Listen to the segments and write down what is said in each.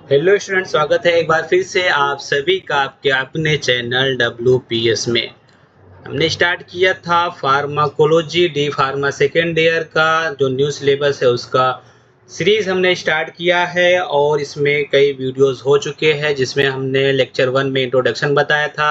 Hello student, स्वागत है एक बार फिर से आप सभी का आपके अपने चैनल WPS में। हमने स्टार्ट किया था pharmacology D pharma second year का जो न्यू सिलेबस है उसका सीरीज हमने स्टार्ट किया है और इसमें कई वीडियोस हो चुके हैं जिसमें हमने लेक्चर 1 में इंट्रोडक्शन बताया था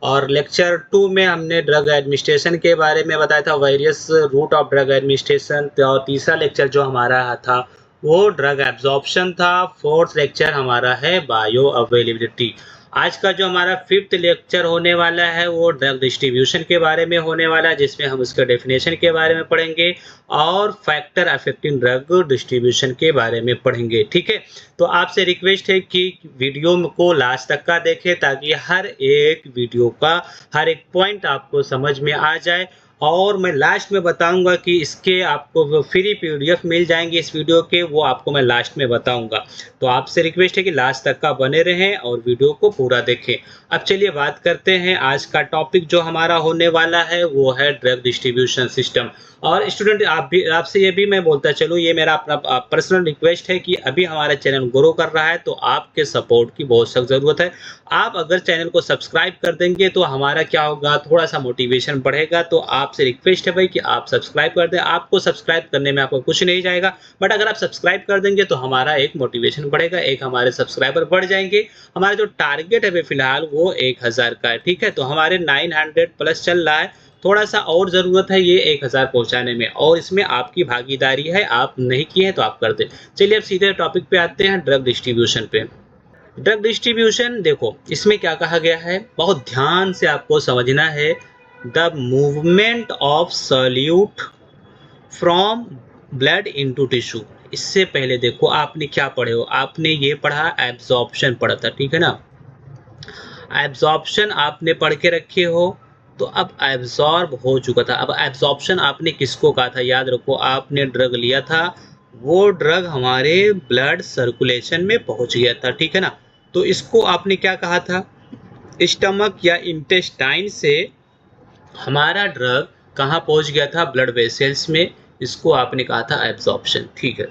और लेक्चर 2 में हमने ड्रग एडमिनिस्ट्रेशन के बारे में बताया था, various route of drug administration. और तीसरा लेक्चर जो हमारा था वो ड्रग एब्जॉर्प्शन था। फोर्थ लेक्चर हमारा है बायो अवेलेबिलिटी। आज का जो हमारा फिफ्थ लेक्चर होने वाला है वो ड्रग डिस्ट्रीब्यूशन के बारे में होने वाला है, जिसमें हम उसके डेफिनेशन के बारे में पढ़ेंगे और फैक्टर अफेक्टिंग ड्रग डिस्ट्रीब्यूशन के बारे में पढ़ेंगे। ठीक है, तो आपसे रिक्वेस्ट है कि वीडियो को लास्ट तक का देखें ताकि हर एक वीडियो का हर एक पॉइंट आपको समझ में आ जाए। और मैं लास्ट में बताऊंगा कि इसके आपको फ्री पीडीएफ मिल जाएंगे इस वीडियो के, वो आपको मैं लास्ट में बताऊंगा। तो आपसे रिक्वेस्ट है कि लास्ट तक का बने रहें और वीडियो को पूरा देखें। अब चलिए बात करते हैं। आज का टॉपिक जो हमारा होने वाला है वो है ड्रग डिस्ट्रीब्यूशन सिस्टम। और स्टूडेंट आपसे ये भी मैं बोलता चलूँ, ये मेरा अपना पर्सनल रिक्वेस्ट है कि अभी हमारा चैनल ग्रो कर रहा है तो आपके सपोर्ट की बहुत सख्त ज़रूरत है। आप अगर चैनल को सब्सक्राइब कर देंगे तो हमारा क्या होगा, थोड़ा सा मोटिवेशन बढ़ेगा। तो आपसे रिक्वेस्ट है भाई कि आप सब्सक्राइब कर दें। आपको सब्सक्राइब करने में आपको कुछ नहीं जाएगा, बट अगर आप सब्सक्राइब कर देंगे तो हमारा एक मोटिवेशन बढ़ेगा, एक हमारे सब्सक्राइबर बढ़ जाएंगे। हमारा जो टारगेट है फिलहाल वो 1000 का है। ठीक है, तो हमारे 900 प्लस चल रहा है, थोड़ा सा और ज़रूरत है ये 1000 पहुंचाने में, और इसमें आपकी भागीदारी है। आप नहीं किए हैं तो आप कर दें। चलिए अब सीधे टॉपिक पे आते हैं, ड्रग डिस्ट्रीब्यूशन पे। ड्रग डिस्ट्रीब्यूशन देखो, इसमें क्या कहा गया है, बहुत ध्यान से आपको समझना है। The movement of solute from blood into tissue. इससे पहले देखो आपने क्या पढ़े हो, आपने ये पढ़ा एब्जॉर्प्शन पढ़ा था, ठीक है ना। एब्जॉर्प्शन आपने पढ़ के रखे हो, तो अब एब्जॉर्ब हो चुका था। अब एब्जॉर्प्शन आपने किसको कहा था, याद रखो आपने ड्रग लिया था, वो ड्रग हमारे ब्लड सर्कुलेशन में पहुंच गया था, ठीक है ना। तो इसको आपने क्या कहा था, स्टमक या इंटेस्टाइन से हमारा ड्रग कहाँ पहुंच गया था, ब्लड वेसल्स में। इसको आपने कहा था एब्जॉर्प्शन, ठीक है।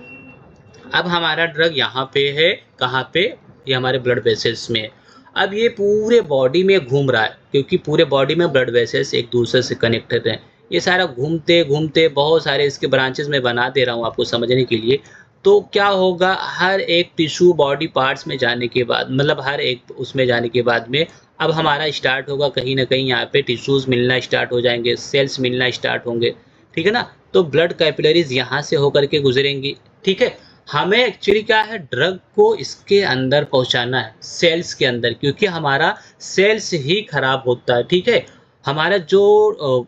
अब हमारा ड्रग यहाँ पे है, कहाँ पे, ये हमारे ब्लड वेसल्स में है। अब ये पूरे बॉडी में घूम रहा है क्योंकि पूरे बॉडी में ब्लड वेसल्स एक दूसरे से कनेक्टेड हैं। ये सारा घूमते घूमते बहुत सारे इसके ब्रांचेस में बना दे रहा हूँ आपको समझने के लिए। तो क्या होगा, हर एक टिश्यू बॉडी पार्ट्स में जाने के बाद, मतलब हर एक उसमें जाने के बाद में अब हमारा स्टार्ट होगा कहीं ना कहीं यहाँ पे टिश्यूज मिलना स्टार्ट हो जाएंगे, सेल्स मिलना स्टार्ट होंगे, ठीक है ना। तो ब्लड कैपिलरीज यहाँ से होकर के गुजरेंगी, ठीक है। हमें एक्चुअली क्या है, ड्रग को इसके अंदर पहुंचाना है, सेल्स के अंदर, क्योंकि हमारा सेल्स ही खराब होता है, ठीक है। हमारा जो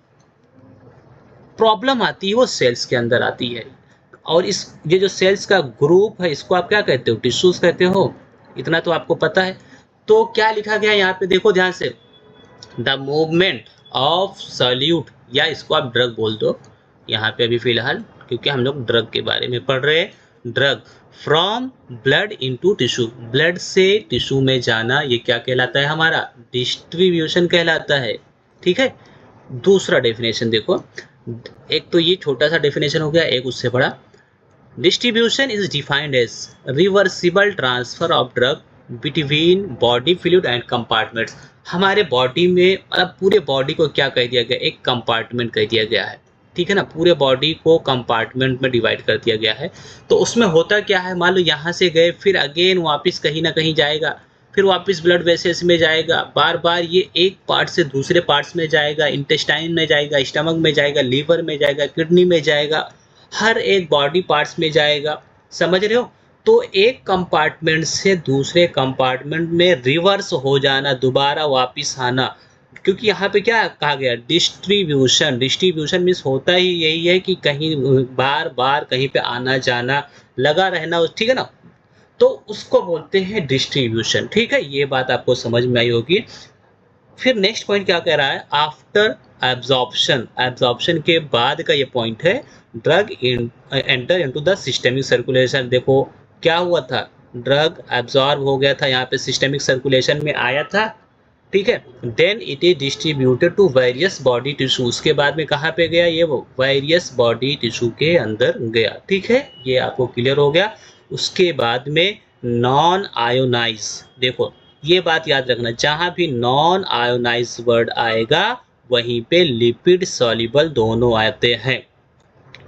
प्रॉब्लम आती है वो सेल्स के अंदर आती है। और इस ये जो सेल्स का ग्रुप है इसको आप क्या कहते हो, टिश्यूज कहते हो। इतना तो आपको पता है। तो क्या लिखा गया यहाँ पे देखो ध्यान से, द मूवमेंट ऑफ सॉल्यूट, या इसको आप ड्रग बोल दो यहाँ पे अभी फिलहाल, क्योंकि हम लोग ड्रग के बारे में पढ़ रहे हैं। Drug from blood into tissue, blood से टिश्यू में जाना, ये क्या कहलाता है, हमारा डिस्ट्रीब्यूशन कहलाता है, ठीक है। दूसरा डेफिनेशन देखो, एक तो ये छोटा सा डेफिनेशन हो गया, एक उससे बड़ा। Distribution is defined as reversible transfer of drug between body fluid and compartments. हमारे बॉडी में, मतलब पूरे बॉडी को क्या कह दिया गया, एक कंपार्टमेंट कह दिया गया है, ठीक है ना। पूरे बॉडी को कंपार्टमेंट में डिवाइड कर दिया गया है। तो उसमें होता क्या है, मान लो यहाँ से गए, फिर अगेन वापस कहीं ना कहीं जाएगा, फिर वापस ब्लड वेसल्स में जाएगा, बार बार ये एक पार्ट से दूसरे पार्ट्स में जाएगा, इंटेस्टाइन में जाएगा, स्टमक में जाएगा, लीवर में जाएगा, किडनी में जाएगा, हर एक बॉडी पार्ट्स में जाएगा, समझ रहे हो। तो एक कंपार्टमेंट से दूसरे कंपार्टमेंट में रिवर्स हो जाना, दोबारा वापस आना, क्योंकि यहाँ पे क्या कहा गया, डिस्ट्रीब्यूशन। डिस्ट्रीब्यूशन मीन्स होता ही यही है कि कहीं बार बार कहीं पे आना जाना लगा रहना, ठीक है ना। तो उसको बोलते हैं डिस्ट्रीब्यूशन, ठीक है। ये बात आपको समझ में आई होगी। फिर नेक्स्ट पॉइंट क्या कह रहा है, आफ्टर एब्जॉर्प्शन, एब्जॉर्प्शन के बाद का ये पॉइंट है, drug enter into the systemic circulation. देखो क्या हुआ था, ड्रग एब्जॉर्ब हो गया था, यहाँ पे सिस्टमिक सर्कुलेशन में आया था, ठीक है। Then it is distributed to various body tissue. उसके बाद में कहाँ पे गया, ये वो वेरियस बॉडी टिश्यू के अंदर गया, ठीक है। ये आपको क्लियर हो गया। उसके बाद में नॉन आयोनाइज। देखो ये बात याद रखना, जहां भी नॉन आयोनाइज वर्ड आएगा वहीं पे लिपिड सॉल्युबल दोनों आते हैं।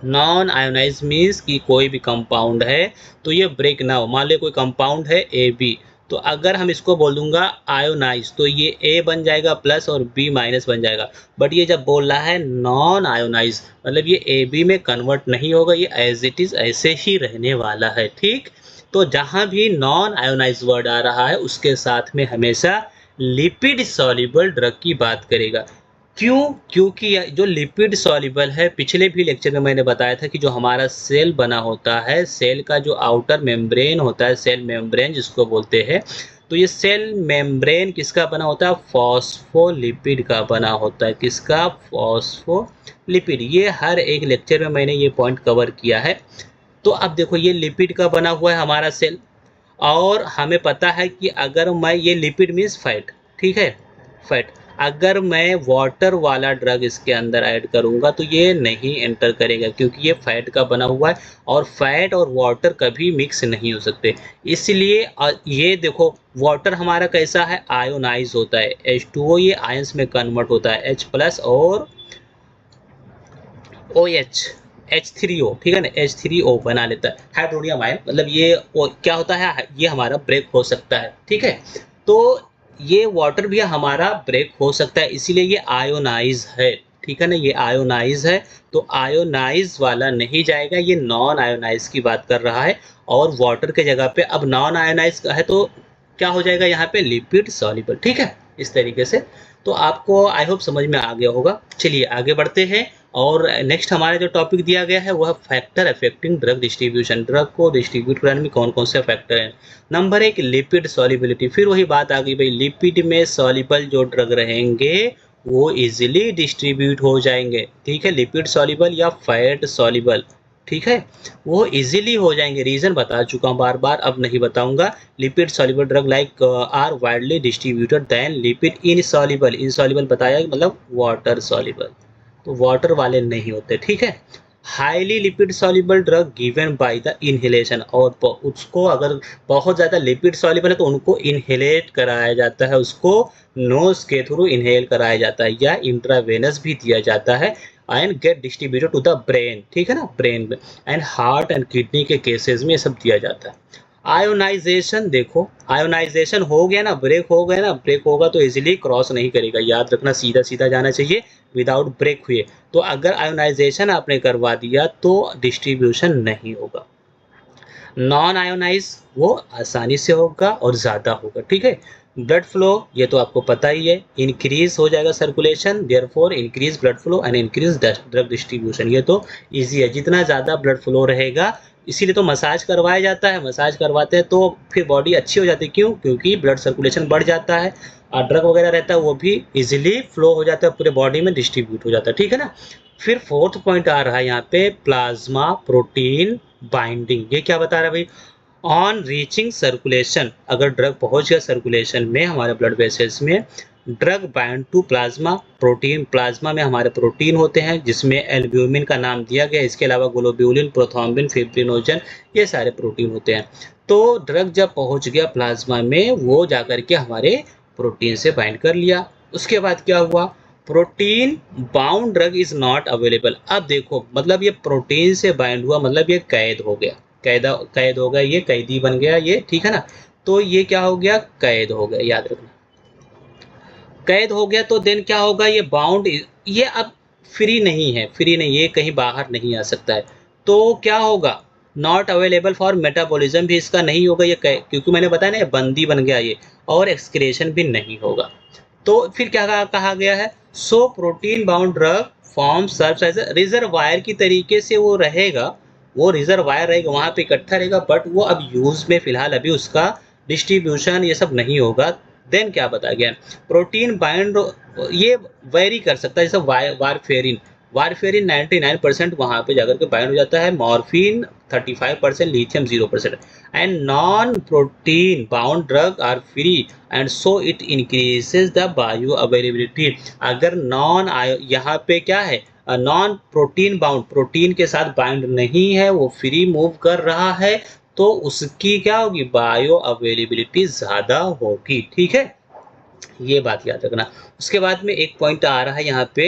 नॉन आयोनाइज मीन्स कि कोई भी कंपाउंड है तो ये ब्रेक ना हो। मान लो कोई कंपाउंड है ए बी, तो अगर हम इसको बोल दूंगा आयोनाइज तो ये ए बन जाएगा प्लस और बी माइनस बन जाएगा। बट ये जब बोल रहा है नॉन आयोनाइज मतलब ये ए बी में कन्वर्ट नहीं होगा, ये एज इट इज ऐसे ही रहने वाला है। ठीक, तो जहां भी नॉन आयोनाइज वर्ड आ रहा है उसके साथ में हमेशा लिपिड सॉल्युबल ड्रग की बात करेगा। क्यों? क्योंकि जो लिपिड सॉल्युबल है, पिछले भी लेक्चर में मैंने बताया था कि जो हमारा सेल बना होता है, सेल का जो आउटर मेम्ब्रेन होता है, सेल मेम्ब्रेन जिसको बोलते हैं, तो ये सेल मेम्ब्रेन किसका बना होता है? फॉस्फोलिपिड का बना होता है। किसका? फॉस्फोलिपिड। ये हर एक लेक्चर में मैंने ये पॉइंट कवर किया है। तो अब देखो ये लिपिड का बना हुआ है हमारा सेल, और हमें पता है कि अगर मैं ये लिपिड मीन्स फैट, ठीक है, फैट, अगर मैं वाटर वाला ड्रग इसके अंदर ऐड करूंगा तो ये नहीं एंटर करेगा क्योंकि ये फैट का बना हुआ है और फैट और वाटर कभी मिक्स नहीं हो सकते। इसलिए ये देखो वाटर हमारा कैसा है? आयोनाइज होता है, H2O ये आयंस में कन्वर्ट होता है, H प्लस और OH, H3O, ठीक है ना, H3O बना लेता है, हाइड्रोनियम आयन। मतलब ये क्या होता है? ये हमारा ब्रेक हो सकता है, ठीक है। तो ये वाटर भी हमारा ब्रेक हो सकता है, इसीलिए ये आयोनाइज है, ठीक है ना, ये आयोनाइज है। तो आयोनाइज वाला नहीं जाएगा, ये नॉन आयोनाइज की बात कर रहा है। और वाटर के जगह पे अब नॉन आयोनाइज है तो क्या हो जाएगा यहाँ पे? लिपिड सॉल्युबल, ठीक है, इस तरीके से। तो आपको आई होप समझ में आ गया होगा। चलिए आगे बढ़ते हैं। और नेक्स्ट हमारा जो टॉपिक दिया गया है वह factor affecting drug distribution. Drug को डिस्ट्रीब्यूट कराने में कौन कौन से फैक्टर हैं? Number 1 lipid solubility. फिर वही बात आ गई भाई, लिपिड में सॉल्युबल जो ड्रग रहेंगे वो इजीली डिस्ट्रीब्यूट हो जाएंगे, ठीक है, लिपिड सॉल्युबल या फैट सॉल्युबल, ठीक है, वो इजीली हो जाएंगे। रीजन बता चुका हूँ बार बार, अब नहीं बताऊंगा। Lipid soluble drug like are widely distributed than lipid insoluble. Insoluble बताया मतलब वाटर सॉल्युबल, तो वाटर वाले नहीं होते, ठीक है। Highly lipid soluble drug given by the inhalation, और उसको अगर बहुत ज़्यादा लिपिड सॉल्युबल है तो उनको इनहेलेट कराया जाता है, उसको नोज के थ्रू इनहेल कराया जाता है या इंट्रावेनस भी दिया जाता है and get distributed to the brain, ठीक है ना, ब्रेन में। एंड हार्ट एंड किडनी के केसेस में ये सब दिया जाता है। आयोनाइजेशन, देखो आयोनाइजेशन हो गया ना, ब्रेक हो गया ना, ब्रेक होगा तो इजीली क्रॉस नहीं करेगा, याद रखना, सीधा सीधा जाना चाहिए विदाउट ब्रेक हुए। तो अगर आयोनाइजेशन आपने करवा दिया तो डिस्ट्रीब्यूशन नहीं होगा। नॉन आयोनाइज वो आसानी से होगा और ज़्यादा होगा, ठीक है। ब्लड फ्लो, ये तो आपको पता ही है, इंक्रीज हो जाएगा circulation, therefore increase blood flow and increase drug distribution. ये तो इजी है, जितना ज़्यादा ब्लड फ्लो रहेगा, इसीलिए तो मसाज करवाया जाता है। मसाज करवाते हैं तो फिर बॉडी अच्छी हो जाती है, क्यों? क्योंकि ब्लड सर्कुलेशन बढ़ जाता है और ड्रग वगैरह रहता है वो भी इजीली फ्लो हो जाता है, पूरे बॉडी में डिस्ट्रीब्यूट हो जाता है, ठीक है ना। फिर फोर्थ पॉइंट आ रहा है यहाँ पे प्लाज्मा प्रोटीन बाइंडिंग। ये क्या बता रहा है भाई? ऑन रीचिंग सर्कुलेशन, अगर ड्रग पहुंच गया सर्कुलेशन में हमारे ब्लड वेसल्स में, drug bind to plasma protein. Plasma में हमारे प्रोटीन होते हैं जिसमें एल्ब्यूमिन का नाम दिया गया, इसके अलावा ग्लोब्यूलिन, प्रोथ्रोम्बिन, फिब्रिनोजन, ये सारे प्रोटीन होते हैं। तो ड्रग जब पहुंच गया प्लाज्मा में वो जाकर के हमारे प्रोटीन से बाइंड कर लिया। उसके बाद क्या हुआ? Protein bound drug is not available. अब देखो मतलब ये प्रोटीन से बाइंड हुआ मतलब ये कैद हो गया, कैद हो गया, ये कैदी बन गया ये, ठीक है ना। तो ये क्या हो गया? कैद हो गया, याद रखना, कैद हो गया। तो देन क्या होगा? ये बाउंड, ये अब फ्री नहीं है, फ्री नहीं, ये कहीं बाहर नहीं आ सकता है। तो क्या होगा? नॉट अवेलेबल फॉर मेटाबॉलिज्म भी इसका नहीं होगा, ये क्योंकि मैंने बताया ना ये बंदी बन गया ये, और एक्सक्रेशन भी नहीं होगा। तो फिर क्या कहा गया है? So protein bound drug form serves as reservoir की तरीके से वो रहेगा, वो रिजर्वायर रहेगा, वहां पे इकट्ठा रहेगा, बट वो अब यूज में फिलहाल अभी उसका डिस्ट्रीब्यूशन ये सब नहीं होगा। देन क्या बताया गया? प्रोटीन बाइंड ये वेरी कर सकता है, जैसे वारफेरिन, वारफेरिन 99% वहां पे जाकर के बाइंड हो जाता है, morphine 35%, lithium 0%। And non protein bound drug are free and so it increases the bio availability non यहाँ पे क्या है? नॉन प्रोटीन बाउंड, प्रोटीन के साथ बाइंड नहीं है, वो फ्री मूव कर रहा है, तो उसकी क्या होगी, बायो अवेलेबिलिटी ज़्यादा होगी। ठीक है, ये बात याद रखना। उसके बाद में एक पॉइंट आ रहा है यहाँ पे,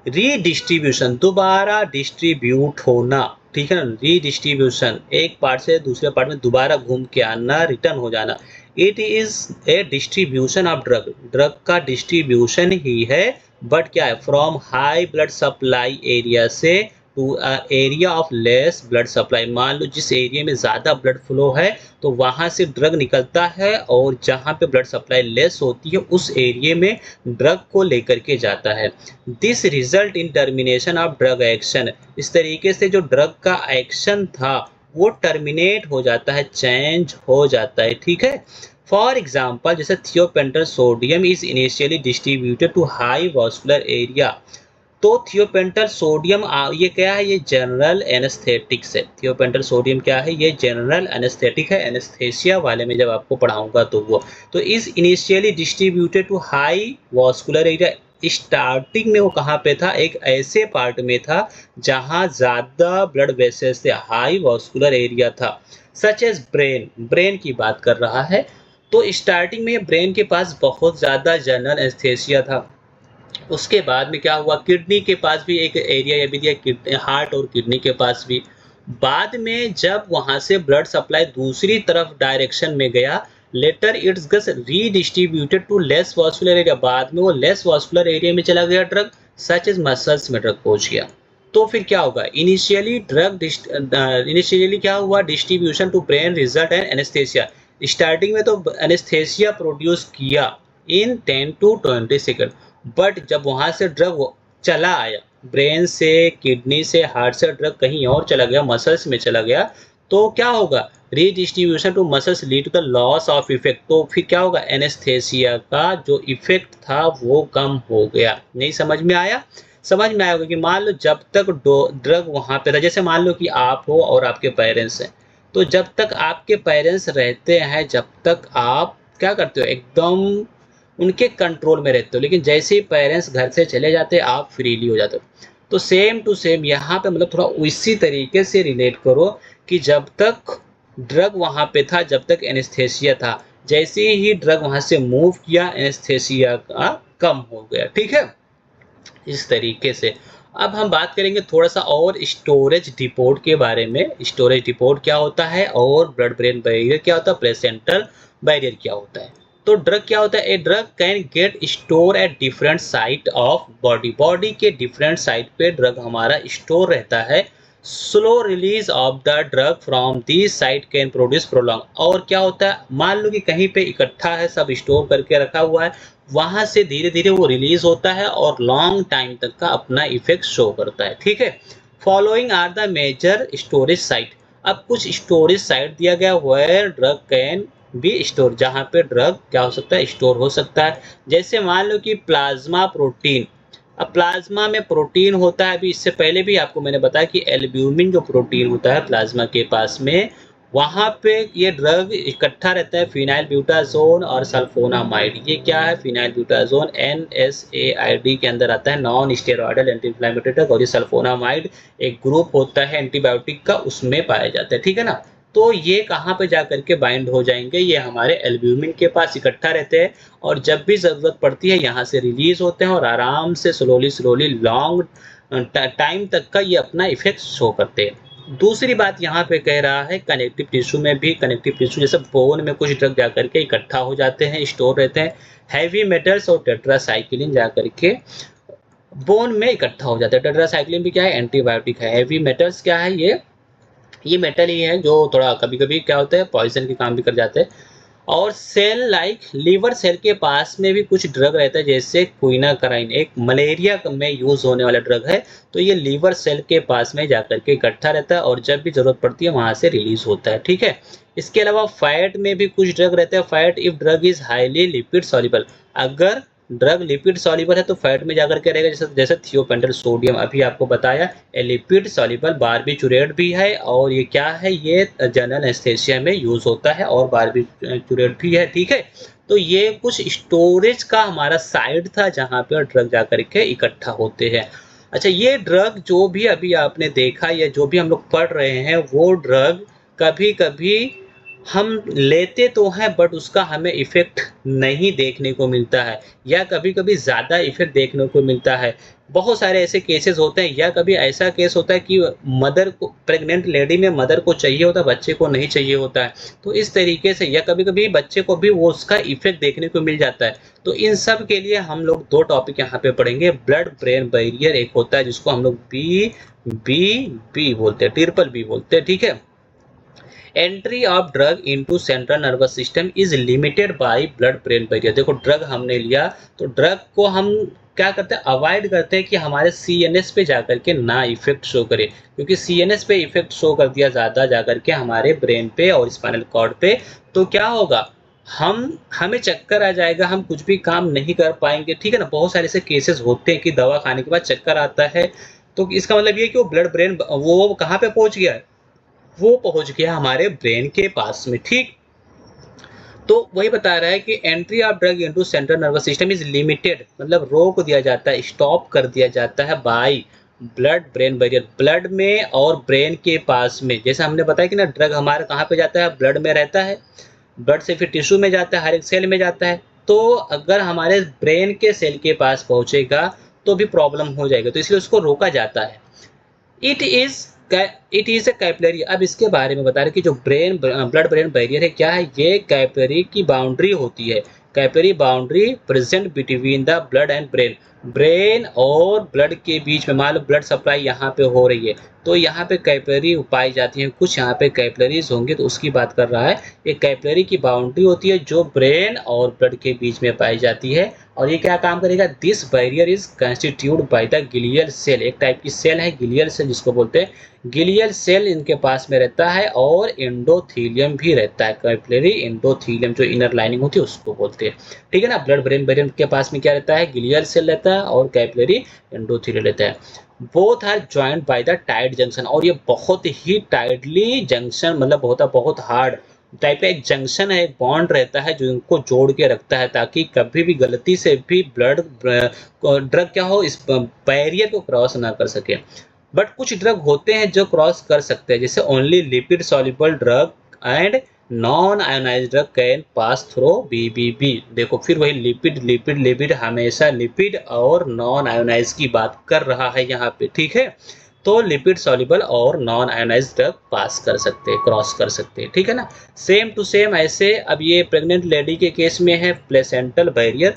रीडिस्ट्रीब्यूशन, दोबारा डिस्ट्रीब्यूट होना। ठीक है ना, रीडिस्ट्रीब्यूशन, एक पार्ट से दूसरे पार्ट में दोबारा घूम के आना, रिटर्न हो जाना। It is a distribution of drug, drug का डिस्ट्रीब्यूशन ही है, बट क्या है, from high blood supply area से to area of less blood supply. मान लो जिस एरिया में ज़्यादा ब्लड फ्लो है तो वहाँ से ड्रग निकलता है, और जहाँ पे ब्लड सप्लाई लेस होती है उस एरिया में ड्रग को लेकर के जाता है। This result in termination of drug action, इस तरीके से जो ड्रग का एक्शन था वो टर्मिनेट हो जाता है, चेंज हो जाता है। ठीक है, फॉर एग्जाम्पल जैसे thiopental sodium is initially distributed to high vascular area. तो थियोपेंटल सोडियम ये क्या है, ये जनरल एनेस्थेटिक्स है। थियोपेंटल सोडियम क्या है, ये जनरल एनेस्थेटिक है, एनेस्थेसिया वाले में जब आपको पढ़ाऊंगा तो वो, तो is initially distributed to high vascular area. Starting में वो कहाँ पे था, एक ऐसे पार्ट में था जहाँ ज़्यादा ब्लड वेसल्स से हाई वास्कुलर एरिया था, सच एज ब्रेन, ब्रेन की बात कर रहा है। तो स्टार्टिंग में ब्रेन के पास बहुत ज़्यादा जनरल एनेस्थेसिया था। उसके बाद में क्या हुआ, किडनी के पास भी एक एरिया ये भी दिया, हार्ट और किडनी के पास भी। बाद में जब वहां से ब्लड सप्लाई दूसरी तरफ डायरेक्शन में गया, later it's gets redistributed to less vascular area, बाद में वो लेस वास्कुलर एरिया में चला गया ड्रग, सच एज मसल्स में ड्रग पहुंच गया। तो फिर क्या होगा, इनिशियली क्या हुआ, distribution to brain result and anaesthesia. Starting में तो एनेस्थेसिया प्रोड्यूस किया इन 10 to 20 सेकेंड, बट जब वहां से ड्रग चला आया, ब्रेन से, किडनी से, हार्ट से ड्रग कहीं और चला गया, मसल्स में चला गया, तो क्या होगा, redistribution to muscles lead to the loss of effect. तो फिर क्या होगा, एनेस्थेसिया का जो इफेक्ट था वो कम हो गया। नहीं समझ में आया, समझ में आया होगा कि मान लो जब तक ड्रग वहां पे था, जैसे मान लो कि आप हो और आपके पेरेंट्स हैं, तो जब तक आपके पेरेंट्स रहते हैं, जब तक आप क्या करते हो, एकदम उनके कंट्रोल में रहते हो, लेकिन जैसे ही पेरेंट्स घर से चले जाते हैं आप फ्रीली हो जाते हो। तो सेम टू सेम यहाँ पे मतलब थोड़ा उसी तरीके से रिलेट करो कि जब तक ड्रग वहाँ पे था, जब तक एनेस्थेसिया था, जैसे ही ड्रग वहाँ से मूव किया एनेस्थेसिया का कम हो गया। ठीक है, इस तरीके से। अब हम बात करेंगे थोड़ा सा और स्टोरेज डिपोट के बारे में। स्टोरेज डिपोट क्या होता है और ब्लड ब्रेन बैरियर क्या होता है, प्लेसेंटल बैरियर क्या होता है। तो ड्रग क्या होता है, a drug can get store at different site of body, body के डिफरेंट साइट पे ड्रग हमारा स्टोर रहता है। Slow release of the drug from this site can produce prolong. और क्या होता है, मान लो कि कहीं पे इकट्ठा है, सब स्टोर करके रखा हुआ है, वहां से धीरे धीरे वो रिलीज होता है और लॉन्ग टाइम तक का अपना इफेक्ट शो करता है। ठीक है, following are the major storage site. अब कुछ स्टोरेज साइट दिया गया where drug can be store, जहाँ पे ड्रग क्या हो सकता है, स्टोर हो सकता है। जैसे मान लो कि प्लाज्मा प्रोटीन, अब प्लाज्मा में प्रोटीन होता है, अभी इससे पहले भी आपको मैंने बताया कि एल्ब्यूमिन जो प्रोटीन होता है प्लाज्मा के पास में, वहाँ पे ये ड्रग इकट्ठा रहता है, फिनाइल ब्यूटाजोन और सल्फोनामाइड। ये क्या है, फिनाइल ब्यूटाजोन NSAID के अंदर आता है, non steroidal anti inflammatory drug, और ये सल्फोनामाइड एक ग्रुप होता है एंटीबायोटिक का, उसमें पाया जाता है। ठीक है ना, तो ये कहाँ पे जा करके बाइंड हो जाएंगे, ये हमारे एल्ब्यूमिन के पास इकट्ठा रहते हैं, और जब भी ज़रूरत पड़ती है यहाँ से रिलीज होते हैं, और आराम से स्लोली स्लोली लॉन्ग टाइम तक का ये अपना इफेक्ट शो करते हैं। दूसरी बात यहाँ पे कह रहा है, कनेक्टिव टिश्यू में भी, कनेक्टिव टिश्यू जैसे बोन में कुछ ड्रग जाकर के इकट्ठा हो जाते हैं, स्टोर रहते हैं। हैवी मेटल्स और टेट्रासाइक्लिन जाकर के बोन में इकट्ठा हो जाता है। टेट्रासाइक्लिन भी क्या है, एंटीबायोटिक है। हैवी मेटल्स क्या है, ये मेटल ही है जो थोड़ा कभी कभी क्या होता है, पॉइजन के काम भी कर जाते हैं। और सेल लाइक लीवर सेल के पास में भी कुछ ड्रग रहता है, जैसे क्विनाकाइन, एक मलेरिया में यूज होने वाला ड्रग है, तो ये लीवर सेल के पास में जाकर के इकट्ठा रहता है और जब भी जरूरत पड़ती है वहां से रिलीज होता है। ठीक है, इसके अलावा फैट में भी कुछ ड्रग रहता है। Fat if drug is highly lipid soluble, अगर ड्रग लिपिड सॉल्युबल है तो फैट में जाकर के रहेगा, जैसे जैसे थियोपेंटल सोडियम अभी आपको बताया, लिपिड सॉल्युबल बारबिचुरेट भी है, और ये क्या है, ये जनरल एनेस्थेसिया में यूज होता है और बारबिचुरेट भी है। ठीक है, तो ये कुछ स्टोरेज का हमारा साइड था जहाँ पे ड्रग जाकर के इकट्ठा होते हैं। अच्छा, ये ड्रग जो भी अभी आपने देखा या जो भी हम लोग पढ़ रहे हैं, वो ड्रग कभी कभी हम लेते तो हैं बट उसका हमें इफ़ेक्ट नहीं देखने को मिलता है, या कभी-कभी ज़्यादा इफ़ेक्ट देखने को मिलता है। बहुत सारे ऐसे केसेस होते हैं, या कभी ऐसा केस होता है कि मदर को, प्रेग्नेंट लेडी में मदर को चाहिए होता है, बच्चे को नहीं चाहिए होता है। तो इस तरीके से, या कभी-कभी बच्चे को भी वो उसका इफ़ेक्ट देखने को मिल जाता है। तो इन सब के लिए हम लोग 2 टॉपिक यहाँ पे पढ़ेंगे। ब्लड ब्रेन बैरियर एक होता है जिसको हम लोग बी बोलते हैं, ट्रिपल बी बोलते हैं, ठीक है? Entry of drug into central nervous system is limited by blood brain barrier. देखो, ड्रग हमने लिया तो ड्रग को हम क्या करते हैं, अवॉइड करते हैं कि हमारे सीएनएस पे जाकर के ना इफेक्ट शो करे, क्योंकि सीएनएस पे इफेक्ट शो कर दिया ज़्यादा जाकर के हमारे ब्रेन पे और स्पाइनल कॉर्ड पे, तो क्या होगा, हमें चक्कर आ जाएगा, हम कुछ भी काम नहीं कर पाएंगे, ठीक है ना? बहुत सारे ऐसे केसेस होते हैं कि दवा खाने के बाद चक्कर आता है, तो इसका मतलब ये कि वो ब्लड ब्रेन वो कहाँ पे पहुंच गया है, वो पहुंच गया हमारे ब्रेन के पास में, ठीक? तो वही बता रहा है कि entry of drug into central nervous system is limited, मतलब रोक दिया जाता है, स्टॉप कर दिया जाता है by blood brain barrier, blood में और ब्रेन के पास में। जैसे हमने बताया कि ना, ड्रग हमारे कहाँ पे जाता है, ब्लड में रहता है, ब्लड से फिर टिश्यू में जाता है, हर एक सेल में जाता है। तो अगर हमारे ब्रेन के सेल के पास पहुंचेगा तो भी प्रॉब्लम हो जाएगा, तो इसलिए उसको रोका जाता है। It is it is A capillary. अब इसके बारे में बता रहे कि जो ब्लड ब्रेन बैरियर है क्या है, ये कैपिलरी की बाउंड्री होती है। Capillary boundary present between the blood and brain, brain और ब्लड के बीच में। मान लो ब्लड सप्लाई यहाँ पे हो रही है, तो यहाँ पे कैपिलरी पाई जाती है, कुछ यहाँ पे कैपिलरीज होंगे, तो उसकी बात कर रहा है। एक कैपिलरी की बाउंड्री होती है जो ब्रेन और ब्लड के बीच में पाई जाती है। और ये क्या काम करेगा, this barrier is constitute by the glial cell, एक टाइप की सेल है गिलियल सेल जिसको बोलते हैं, गिलियल सेल इनके पास में रहता है, और एंडोथीलियम भी रहता है। कैपिलरी एंडोथीलियम जो इनर लाइनिंग होती है उसको बोलते हैं, ठीक है ना? ब्लड ब्रेन बैरियर के पास में क्या रहता है, गिलियल सेल रहता है और कैपिलरी एंडोथीलियम रहता है। Both are joint by the tight junction, और ये बहुत ही टाइटली जंक्शन, मतलब होता बहुत हार्ड टाइप का एक जंक्शन है, एक बॉन्ड रहता है जो इनको जोड़ के रखता है, ताकि कभी भी गलती से भी ब्लड ड्रग क्या हो, इस बैरियर को क्रॉस ना कर सके। बट कुछ ड्रग होते हैं जो क्रॉस कर सकते हैं, जैसे only lipid soluble drug and non ionised drug can pass through BBB. देखो, फिर वही लिपिड लिपिड लिपिड, हमेशा लिपिड और नॉन आयोनाइज की बात कर रहा है यहाँ पे, ठीक है? तो लिपिड सॉल्युबल और नॉन आयोनाइज्ड ड्रग पास कर सकते हैं, क्रॉस कर सकते हैं, ठीक है ना? सेम टू सेम ऐसे अब ये प्रेग्नेंट लेडी के केस में है प्लेसेंटल बैरियर।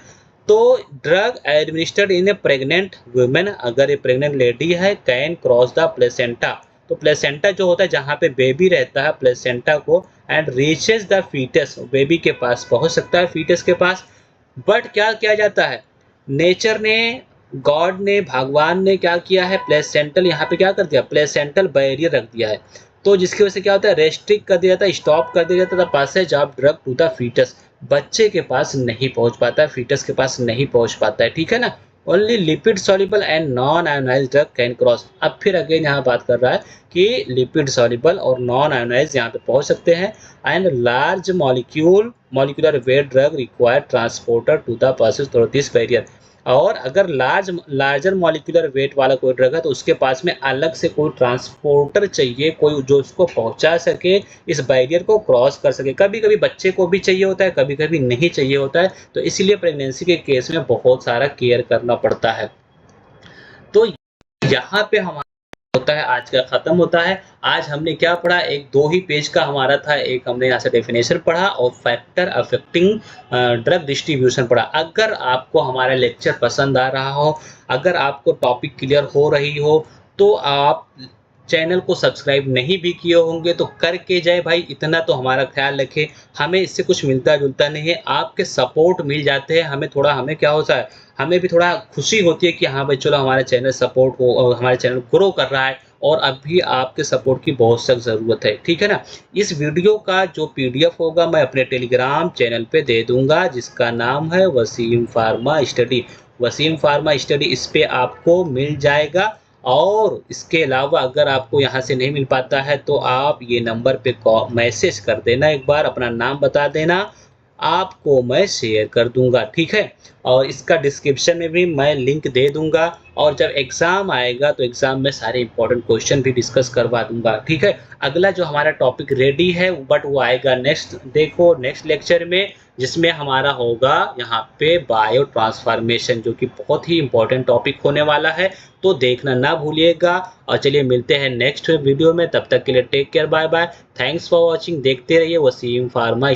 तो ड्रग एडमिनिस्टर्ड इन ए प्रेग्नेंट वुमेन, अगर ये प्रेग्नेंट लेडी है, कैन क्रॉस द प्लेसेंटा। तो प्लेसेंटा जो होता है जहाँ पे बेबी रहता है, प्लेसेंटा को, and reaches the fetus, baby के पास पहुंच सकता है, फीटस के पास। बट क्या किया जाता है, नेचर ने, गॉड ने, भगवान ने क्या किया है, प्लेसेंटल यहाँ पे क्या कर दिया, प्लेसेंटल बैरियर रख दिया है। तो जिसकी वजह से क्या होता है, रेस्ट्रिक्ट कर दिया जाता है, स्टॉप कर दिया जाता है passage of drug to the fetus, बच्चे के पास नहीं पहुंच पाता है, फीटस के पास नहीं पहुंच पाता है, ठीक है ना? Only lipid soluble and non ionised drug can cross. अब फिर अगेन यहाँ बात कर रहा है कि लिपिड सॉल्युबल और नॉन आयोनाइज्ड यहाँ पे पहुंच सकते हैं, and large molecular weight drug require transporter to the passage through this barrier. और अगर लार्जर मॉलिक्यूलर वेट वाला कोई ड्रग है तो उसके पास में अलग से कोई ट्रांसपोर्टर चाहिए, कोई जो उसको पहुंचा सके, इस बैरियर को क्रॉस कर सके। कभी कभी बच्चे को भी चाहिए होता है, कभी कभी नहीं चाहिए होता है, तो इसीलिए प्रेगनेंसी के केस में बहुत सारा केयर करना पड़ता है। तो यहाँ पे हमारा होता है, आज का खत्म होता है। आज हमने क्या पढ़ा, एक 2 ही पेज का हमारा था, एक हमने यहाँ से डेफिनेशन पढ़ा और फैक्टर अफेक्टिंग ड्रग डिस्ट्रीब्यूशन पढ़ा। अगर आपको हमारा लेक्चर पसंद आ रहा हो, अगर आपको टॉपिक क्लियर हो रही हो, तो आप चैनल को सब्सक्राइब नहीं भी किए होंगे तो करके जाए भाई, इतना तो हमारा ख्याल रखें। हमें इससे कुछ मिलता जुलता नहीं है, आपके सपोर्ट मिल जाते हैं, हमें थोड़ा, हमें क्या होता है, हमें भी थोड़ा खुशी होती है कि हाँ भाई चलो हमारा चैनल सपोर्ट हो और हमारा चैनल ग्रो कर रहा है, और अभी आपके सपोर्ट की बहुत सख्त ज़रूरत है, ठीक है ना? इस वीडियो का जो पीडीएफ होगा मैं अपने टेलीग्राम चैनल पे दे दूंगा, जिसका नाम है Wasim pharma study. Wasim pharma study, इस पे आपको मिल जाएगा। और इसके अलावा अगर आपको यहाँ से नहीं मिल पाता है तो आप ये नंबर पे मैसेज कर देना, एक बार अपना नाम बता देना, आपको मैं शेयर कर दूंगा, ठीक है। और इसका डिस्क्रिप्शन में भी मैं लिंक दे दूंगा, और जब एग्ज़ाम आएगा तो एग्ज़ाम में सारे इंपॉर्टेंट क्वेश्चन भी डिस्कस करवा दूंगा, ठीक है। अगला जो हमारा टॉपिक रेडी है बट वो आएगा नेक्स्ट, देखो नेक्स्ट लेक्चर में, जिसमें हमारा होगा यहाँ पे बायो ट्रांसफॉर्मेशन, जो कि बहुत ही इंपॉर्टेंट टॉपिक होने वाला है। तो देखना ना भूलिएगा। और चलिए मिलते हैं नेक्स्ट वीडियो में, तब तक के लिए take care, bye bye. Thanks for watching, देखते रहिए वसीम फार्मा।